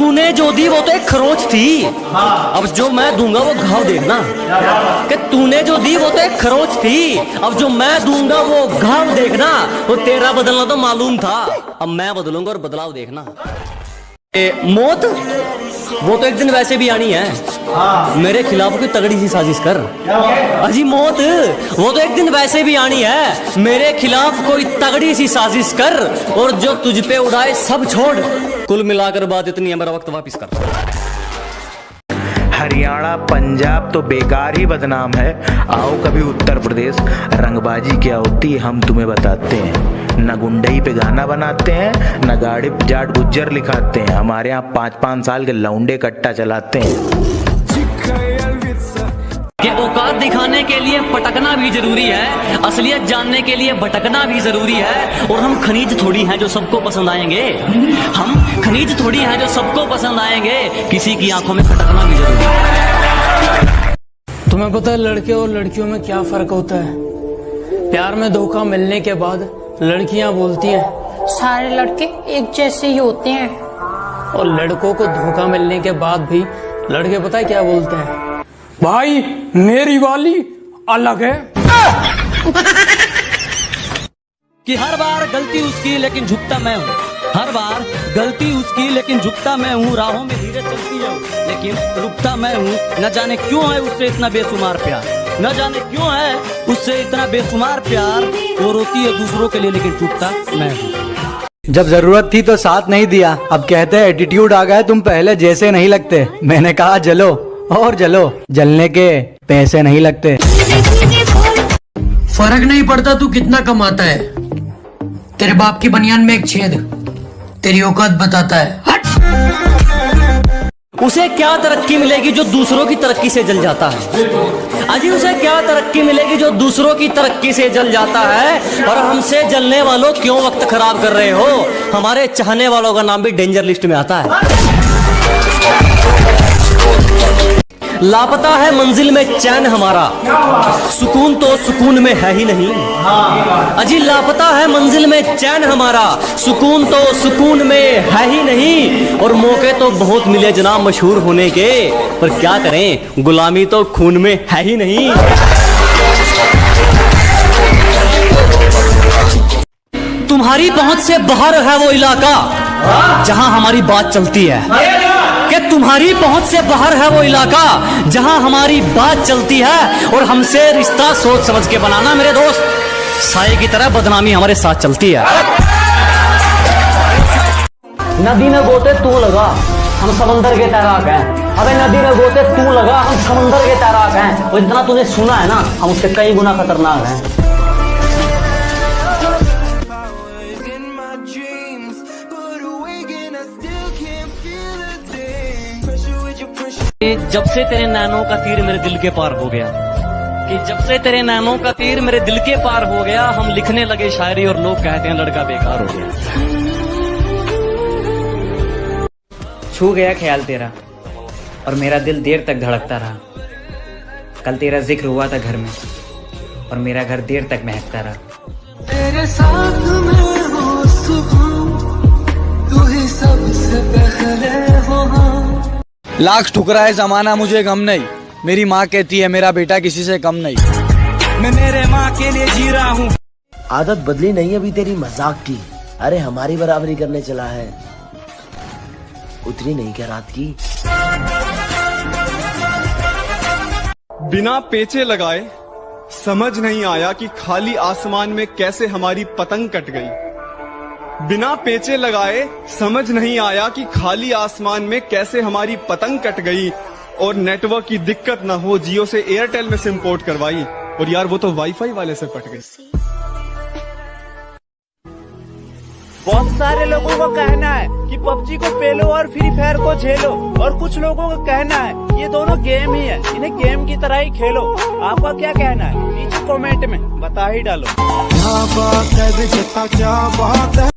तूने जो दी वो तो एक खरोच थी, अब जो मैं दूंगा वो घाव देखना। कि तूने जो दी वो तो एक खरोच थी, अब जो मैं दूंगा वो घाव देखना। वो तेरा बदलना तो मालूम था, अब मैं बदलूंगा और बदलाव देखना। मौत वो तो एक दिन वैसे भी आनी है, मेरे खिलाफ कोई तगड़ी सी साजिश कर। अजी मौत वो तो एक दिन वैसे भी आनी है, मेरे खिलाफ कोई तगड़ी सी साजिश कर, और जो तुझ पे उड़ाए सब छोड़। कुल मिलाकर बात इतनी है, मेरा वक्त वापिस कर। हरियाणा पंजाब तो बेकार ही बदनाम है, आओ कभी उत्तर प्रदेश, रंगबाजी क्या होती है हम तुम्हें बताते हैं। न गुंडई पे गाना बनाते हैं, न गाड़ी जाट गुज्जर लिखाते हैं, हमारे यहाँ 5-5 साल के लौंडे कट्टा चलाते हैं। कि औकात दिखाने के लिए पटकना भी जरूरी है, असलियत जानने के लिए भटकना भी जरूरी है। और हम खनीज थोड़ी हैं जो सबको पसंद आएंगे, हम खनीज थोड़ी हैं जो सबको पसंद आएंगे, किसी की आंखों में खटकना भी जरूरी है। तुम्हें पता है लड़के और लड़कियों में क्या फर्क होता है? प्यार में धोखा मिलने के बाद लड़कियां बोलती हैं सारे लड़के एक जैसे ही होते हैं, और लड़कों को धोखा मिलने के बाद भी लड़के पता है क्या बोलते हैं? भाई मेरी वाली अलग है। कि हर बार गलती उसकी लेकिन झुकता मैं हूँ, हर बार गलती उसकी लेकिन झुकता मैं हूँ। राहों में धीरे चलती है लेकिन रुकता मैं हूँ। न जाने क्यों है उससे इतना बेशुमार प्यार, न जाने क्यों है उससे इतना बेशुमार प्यार। वो रोती है दूसरों के लिए लेकिन टूटता मैं हूँ। जब जरूरत थी तो साथ नहीं दिया, अब कहते हैं एटीट्यूड आ गया, तुम पहले जैसे नहीं लगते। मैंने कहा जलो और जलो, जलने के पैसे नहीं लगते। फर्क नहीं पड़ता तू कितना कमाता है, तेरे बाप की बनियान में एक छेद तेरी औकात बताता है। हट! उसे क्या तरक्की मिलेगी जो दूसरों की तरक्की से जल जाता है? अजी उसे क्या तरक्की मिलेगी जो दूसरों की तरक्की से जल जाता है? और हमसे जलने वालों क्यों वक्त खराब कर रहे हो? हमारे चाहने वालों का नाम भी डेंजर लिस्ट में आता है। लापता है मंजिल में चैन हमारा, सुकून तो सुकून में है ही नहीं। अजी लापता है मंजिल में चैन हमारा, सुकून तो सुकून में है ही नहीं। और मौके तो बहुत मिले जनाब मशहूर होने के, पर क्या करें गुलामी तो खून में है ही नहीं। तुम्हारी पहुंच से बाहर है वो इलाका जहां हमारी बात चलती है, कि तुम्हारी पहुंच से बाहर है वो इलाका जहां हमारी बात चलती है। और हमसे रिश्ता सोच समझ के बनाना मेरे दोस्त, साए की तरह बदनामी हमारे साथ चलती है। नदी में गोते तू लगा, हम समंदर के तैराक हैं। अबे नदी में गोते तू लगा, हम समंदर के तैराक हैं। और जितना तूने सुना है ना, हम उससे कई गुना खतरनाक हैं। जब से तेरे नैनों का तीर मेरे दिल के पार हो गया, कि जब से तेरे नैनों का तीर मेरे दिल के पार हो गया, हम लिखने लगे शायरी और लोग कहते हैं लड़का बेकार हो गया। छू गया ख्याल तेरा और मेरा दिल देर तक धड़कता रहा। कल तेरा जिक्र हुआ था घर में और मेरा घर देर तक महकता रहा। तेरे साथ में हो सुकून, तू ही सबसे पहले हो। लाख ठुकराए जमाना मुझे गम नहीं, मेरी माँ कहती है मेरा बेटा किसी से कम नहीं। मैं मेरे माँ के लिए जी रहा हूँ। आदत बदली नहीं अभी तेरी मजाक की, अरे हमारी बराबरी करने चला है, उतरी नहीं क्या रात की? बिना पेचे लगाए समझ नहीं आया कि खाली आसमान में कैसे हमारी पतंग कट गई। बिना पेचे लगाए समझ नहीं आया कि खाली आसमान में कैसे हमारी पतंग कट गई। और नेटवर्क की दिक्कत ना हो, जियो से एयरटेल में सिम पोर्ट करवाई, और यार वो तो वाईफाई वाले से पट गई। बहुत सारे लोगों को कहना है कि पबजी को पेलो और फ्री फायर को झेलो, और कुछ लोगों का कहना है ये दोनों गेम ही है, इन्हें गेम की तरह ही खेलो। आपका क्या कहना है? नीचे कमेंट में बता ही डालो। क्या बात है, क्या बात है।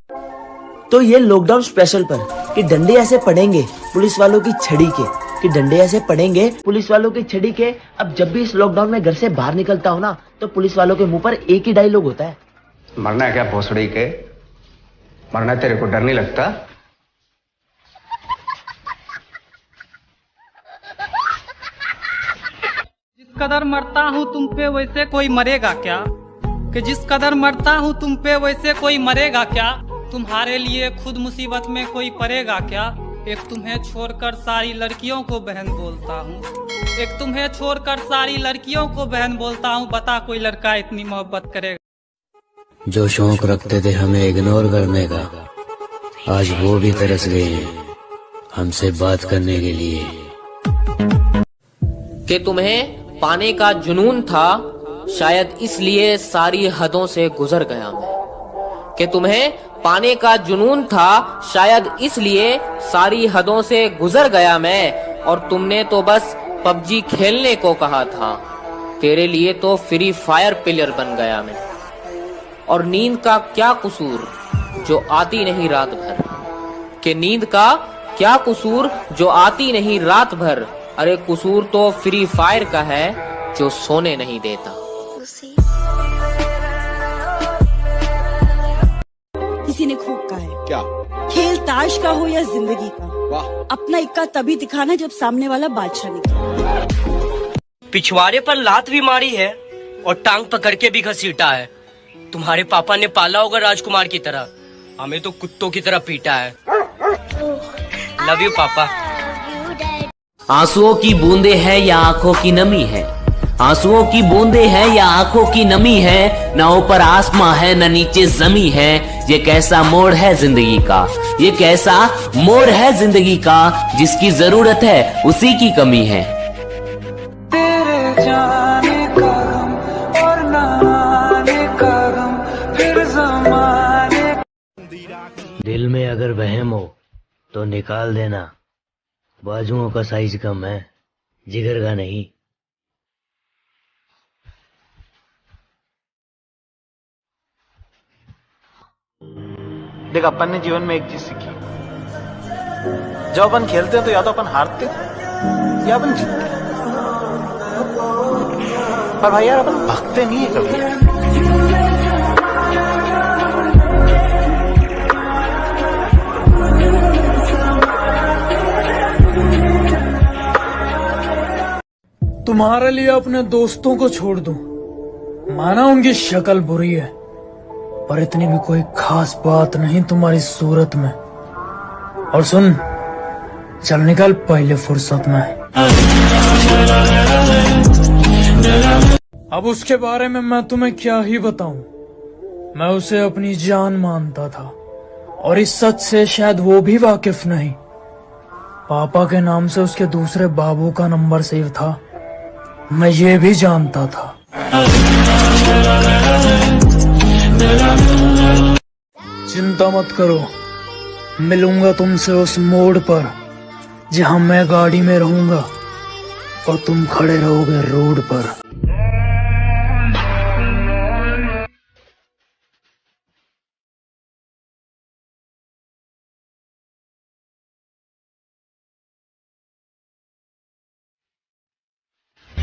तो ये लॉकडाउन स्पेशल पर कि डंडे ऐसे पड़ेंगे पुलिस वालों की छड़ी के, कि डंडे ऐसे पड़ेंगे पुलिस वालों की छड़ी के। अब जब भी इस लॉकडाउन में घर से बाहर निकलता हूँ ना, तो पुलिस वालों के मुंह पर एक ही डायलॉग होता है, मरना है क्या भोसड़ी के, मरना तेरे को डर नहीं लगता? कदर मरता हूँ तुम पे वैसे कोई मरेगा क्या, कि जिस कदर मरता हूँ तुम पे वैसे कोई मरेगा क्या, तुम्हारे लिए खुद मुसीबत में कोई पड़ेगा क्या। एक तुम्हें छोड़कर सारी लड़कियों को बहन बोलता हूँ, एक तुम्हें छोड़कर सारी लड़कियों को बहन बोलता हूँ, बता कोई लड़का इतनी मोहब्बत करेगा। जो शौक रखते थे हमें इग्नोर करने का, आज वो भी तरस गए हैं हमसे बात करने के लिए। कि तुम्हें पाने का जुनून था, शायद इसलिए सारी हदों से गुजर गया मैं। कि तुम्हें पाने का जुनून था, शायद इसलिए सारी हदों से गुजर गया मैं। और तुमने तो बस पबजी खेलने को कहा था, तेरे लिए तो फ्री फायर प्लेयर बन गया मैं। और नींद का क्या कसूर जो आती नहीं रात भर, कि नींद का क्या कसूर जो आती नहीं रात भर। अरे कसूर तो फ्री फायर का है जो सोने नहीं देता। किसी ने खूब कहा है, क्या खेल ताश का हो या जिंदगी का, वाह, अपना इक्का तभी दिखाना जब सामने वाला बादशाह निकले। पिछवाड़े पर लात भी मारी है और टांग पकड़ के भी घसीटा है। तुम्हारे पापा ने पाला होगा राजकुमार की तरह, हमें तो कुत्तों की तरह पीटा है। लव यू पापा। आंसुओं की बूंदे हैं या आंखों की नमी है, आंसुओं की बूंदे हैं या आंखों की नमी है, न ऊपर आसमां है न नीचे जमी है। ये कैसा मोड़ है जिंदगी का, ये कैसा मोड़ है जिंदगी का, जिसकी जरूरत है उसी की कमी है। तेरे जाने का गम और न आने का गम, फिर ज़माने। दिल में अगर वहम हो तो निकाल देना, बाजुओं का साइज कम है जिगर का नहीं। देख, अपन ने जीवन में एक चीज सीखी, जब अपन खेलते हैं तो या तो अपन हारते हैं या अपन जीतते हैं, पर भाई यार अपन भागते नहीं है कभी। तुम्हारे लिए अपने दोस्तों को छोड़ दूं, माना उनकी शक्ल बुरी है, पर इतनी भी कोई खास बात नहीं तुम्हारी सूरत में। और सुन, चल निकल पहले फुर्सत में। अब उसके बारे में मैं तुम्हें क्या ही बताऊं, मैं उसे अपनी जान मानता था और इस सच से शायद वो भी वाकिफ नहीं। पापा के नाम से उसके दूसरे बाबू का नंबर सेव था, मैं ये भी जानता था। चिंता मत करो, मिलूंगा तुमसे उस मोड़ पर जहां मैं गाड़ी में रहूंगा और तुम खड़े रहोगे रोड पर।